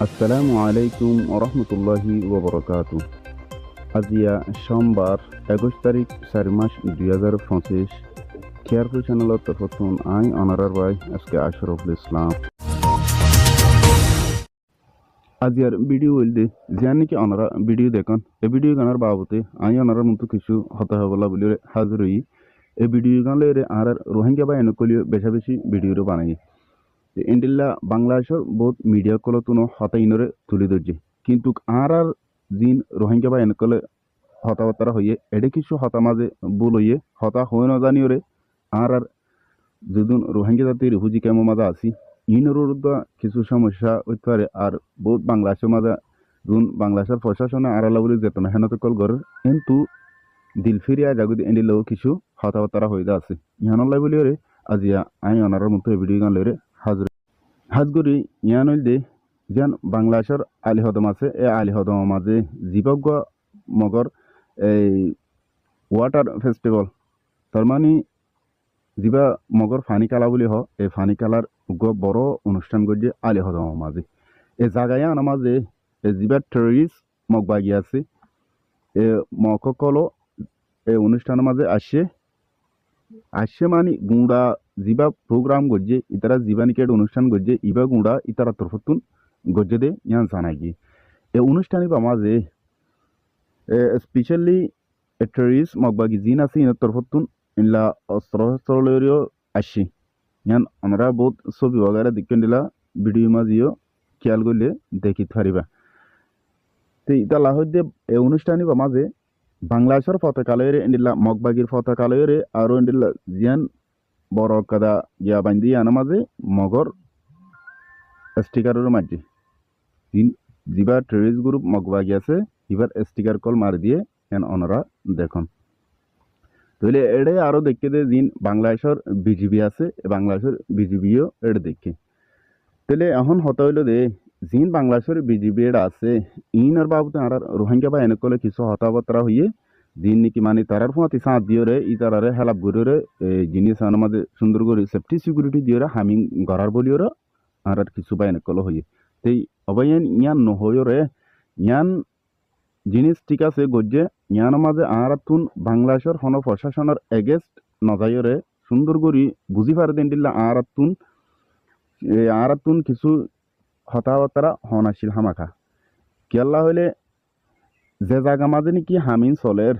আসসালামু আলাইকুম ওরহমতুল্লাহি ওবরকাতু। আজিয়া সোমবার 21 তারিখ 4 মাস 2025 কেয়ারফুল চ্যানেলত তফতুন আই অনারার ভাই আজকে আশরফুল ইসলাম আজিয়ার ভিডিও হইলদে জিয়ান নাকি অনারা ভিডিও দেখুন এ ভিডিও গানার বাবতে আই অনারার মতো কিছু হতে হবলা বলে হাজির হই। এই ভিডিও গানলে আর রোহিঙ্গা বা এনকলিও বেশা বেশি ভিডিও বানাই ইন্ডিল্লা বাংলাদেশের বহুত মিডিয়া কলতুনো হতা ইনরে তুলি ধরছে কিন্তু আর জিন রোহিঙ্গা বা এনকলে হতাবার্তা হইয়ে এডে কিছু হতা মাঝে ভুল হইয়ে হতা হয়ে না জানিওরে আর যদুন রোহিঙ্গা জাতির হুজি কেমন মাঝে আছি ইনর কিছু সমস্যা হইতে পারে আর বহুত বাংলাদেশের মাঝে যুন বাংলাদেশের প্রশাসনে আড়ালা বলে যেত না হেন কল করে কিন্তু দিল ফিরিয়া জাগুদি এন্ডিলেও কিছু হতাবার্তা হয়ে আছে ইহানল্লাই বলি রে আজিয়া আই অনারের মতো ভিডিও গান লইরে হাজির হাজগুড়ি ইয়ানইল দে যেন বাংলাদেশের আলিহদম আছে এই আলিহদমের মাঝে জীবজ্ঞ মগর এই ওয়াটার ফেস্টিভ্যাল তার মানে যিবা মগর ফানি কালা বুলি হ এই ফানি কালার বড় অনুষ্ঠান করছে আলিহদমের মাঝে এই জায়গায় আনা মাঝে যিবা টেরিস্ট মগবাগি আছে এ মককল এই অনুষ্ঠানের মাঝে আসে মানে গুঁড়া যিবা প্রোগ্রাম গজ্জে ইতারা জীবানিকেট অনুষ্ঠান গজ্জে ইবা গুঁড়া ইতারা তরফতুন গজ্জে দে ইয়ান জানাগি এ অনুষ্ঠানে বা মাঝে স্পেশালি টেরিস্ট মগবাগি জিন আছে ইনের তরফতুন ইনলা অস্ত্র আসি ইয়ান আমরা বহুত ছবি বগারা দেখেন দিলা ভিডিও মাঝিও খেয়াল করলে দেখিতে পারিবা তো ইতা লাহদ্দে এই অনুষ্ঠানে বা মাঝে বাংলাদেশের পতাকালয়ের ইন্ডিল্লা মগবাগির পতাকালয়ের আরো ইন্ডিল্লা জিয়ান বড় কাদা গিয়া বান্ধি আনা মাঝে মগর স্টিকারের মাঝে যিবা টেরিস্ট গ্রুপ মগবাগি আছে এবার স্টিকার কল মারি দিয়ে এন অনরা দেখুন তাহলে এড়ে আরো দেখতে দে জিন বাংলাদেশের বিজিবি আছে বাংলাদেশের বিজিবিও এড়ে দেখে তাহলে এখন হতে হইল দে জিন বাংলাদেশের বিজিবি এড়ে আছে ইনার বাবুতে আর রোহিঙ্গা বা এনেকলে কিছু হতাবতরা হইয়ে জিন নাকি মানে তারার ফুঁয়াতি সাঁত দিয়ে রে ই তারারে হেলাপ করে জিনিস আমাদের সুন্দর করে সেফটি সিকিউরিটি দিয়ে হামিং গড়ার বলিও রে আর কিছু বা এনেকলে হইয়ে তেই অবাইন ইয়ান নহইও রে ইয়ান জিনিস ঠিক আছে গজ্জে ইয়ানোর মাঝে আরাতুন বাংলাদেশের হন প্রশাসনের এগেস্ট নজাইরে সুন্দর করি বুঝি পারে দেন দিল্লা আরাতুন কিছু হতাহতারা হন আসিল হামাখা কেল্লা হইলে যে জায়গা মাঝে নাকি হামিন চলের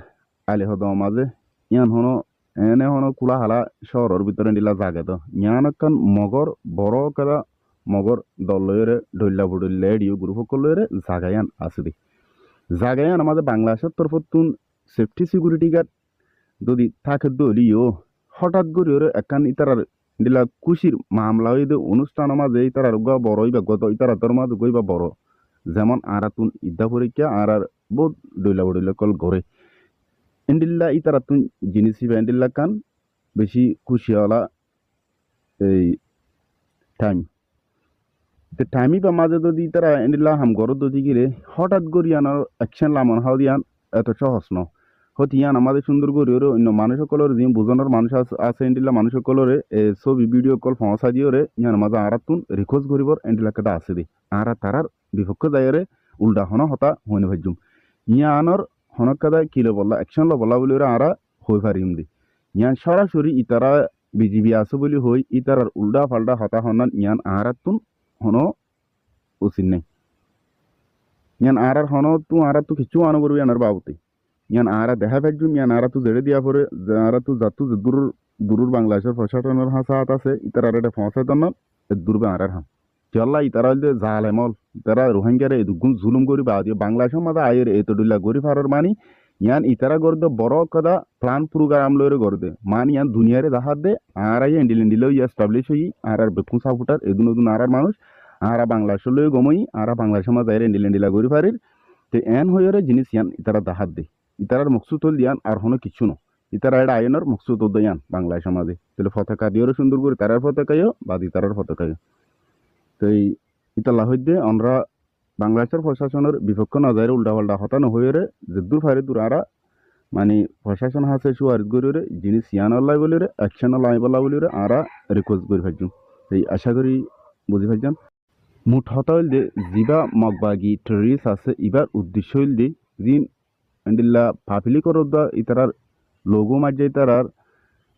আলিহদ মাঝে ইয়ান হন এনে হন কুলা হালা শহরের ভিতরে দিলা জাগে তো ইয়ান একখান মগর বড় কাদা মগর দলরে ডল্লা বুডল্লা এডিও গ্রুপ সকলের জাগায়ান আছে দি জায়গায় আমাদের বাংলাদেশের তরফতুন সেফটি সিকিউরিটি গার্ড যদি থাকে দলিও হঠাৎ করে একখান ইতারার দিলা খুশির মামলা হইতে অনুষ্ঠানের মাঝে ইতারার গা বড় বা গত ইতারা তোর মাঝে গই বা বড় যেমন আরাতুন ইদ্যা পরীক্ষা আর বহুত ডইলা বডইলা কল ঘরে ইন্ডিল্লা ইতারাতুন জিনিস হিবা ইন্ডিল্লা কান বেশি খুশি হলা এই টাইম টাইমি বা মাঝে যদি তারা এনিলা হাম গরত যদি গিরে হঠাৎ করি আনার অ্যাকশন লামন হাও দিয়ান এত সহজ ন হতে ইয়ান আমাদের সুন্দর করি ওরে অন্য মানুষ সকলের যে বুঝানোর মানুষ আছে এন্ডিলা মানুষ সকলের ছবি ভিডিও কল ফসা দিয়ে ওরে ইয়ান মাঝে আরাতুন রিকোয়েস্ট করিবর এন্ডিলা কেটা আছে দি আর তারার বিপক্ষ দায়েরে উল্টা হন হতা হইনে ভাজ্যুম ইয়ানোর হনক কাদা কিলো বললা অ্যাকশন লো বলা বলি ওরা আরা হই পারিম দি ইয়ান সরাসরি ইতারা বিজিবি আছে বলি হই ইতারার উল্টা ফাল্টা হতা হনান ইয়ান আরাতুন হনো উচিত নেই ইয়ান আর হনো তু আর তু কিছু আনো করবি আনার বাবুতে ইয়ান আর দেখা ফেজুম ইয়ান আর তু জেড়ে দিয়া পরে আর তু যাতু দূর দূর বাংলাদেশের প্রশাসনের হাসাত আছে ইতার আর এটা ফসাত না দূরবে আর হাম চল্লা ইতারা যে জালেমল ইতারা রোহিঙ্গারে দুগুণ জুলুম করি বা দিয়ে বাংলাদেশের মাঝে আয়ের এতডুল্লা গরি ফারার মানি ইয়ান ইতারা গর্দে বড় কদা প্ল্যান প্রোগ্রাম লইরে গর্দে মানি ইয়ান দুনিয়ারে দেখাত দে আর আই ইন্ডিল এস্টাবলিশ হই আর বেকুন সাপোর্টার এদুন এদুন আর মানুষ আরা বাংলাদেশ লই গমই আরা বাংলাদেশের মাঝে এন্ডিলা গরি ফারির তো এন হইরে জিনিস ইয়ান ইতারা দেখাত দে ইতারার মকসুদ হল দিয়ান আর হনো কিছু ন ইতারা এটা আয়নের মকসুদ হল দিয়ান বাংলাদেশের মাঝে তাহলে পতাকা দিয়েও সুন্দর করে তারার পতাকায়ও বা ইতারার পতাকায়ও তো ইতালা হইতে আমরা বাংলাদেশের প্রশাসনের বিপক্ষ নজরে উল্টাপাল্টা হতানো হইরে যে দূর ফারে দূর আরা মানে প্রশাসন হাসে সুয়ারিত করি জিনিস ইয়ান লাই বলি অ্যাকশন লাই বলা বলি আরা রিকোয়েস্ট করি ভাবছুন এই আশা করি বুঝি ভাবছেন মুঠ হতা হইল দে জিবা মগবাগি টেররিস্ট আছে ইবার উদ্দেশ্য হইল দে জিন এন্ডিল্লা পাবলিক করদা ইতারার লোগো মাঝে ইতারার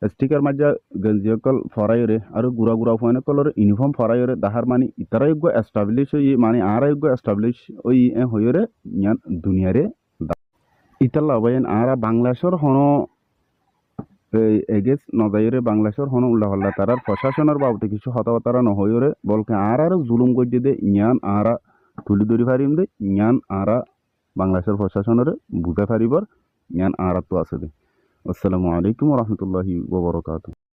স্টিকার মাঝে গঞ্জিয়কল ফরাইরে আর গুড়া গুড়া ফয়নে কলর ইউনিফর্ম ফরাইরে দাহার মানে ইতারা ইগো এস্টাবলিশ হই মানে আরা ইগো এস্টাবলিশ ওই হইরে ইয়ান দুনিয়ারে ইতাল্লা বাইন আরা বাংলাদেশের হনো এগেস নজাইরে বাংলাদেশের হনো উল্লা হল্লা তারার প্রশাসনের বাবদে কিছু হতাহতারা নহইরে বলকে আর জুলুম গজ্জে দে ইয়ান আরা তুলি ধরি পারিম দে ইয়ান আরা বাংলাদেশের প্রশাসনের বুঝে পারিবার ইয়ান আরা তো আছে দে আসসালামু আলাইকুম ওয়া রাহমাতুল্লাহি ওয়া বারাকাতুহু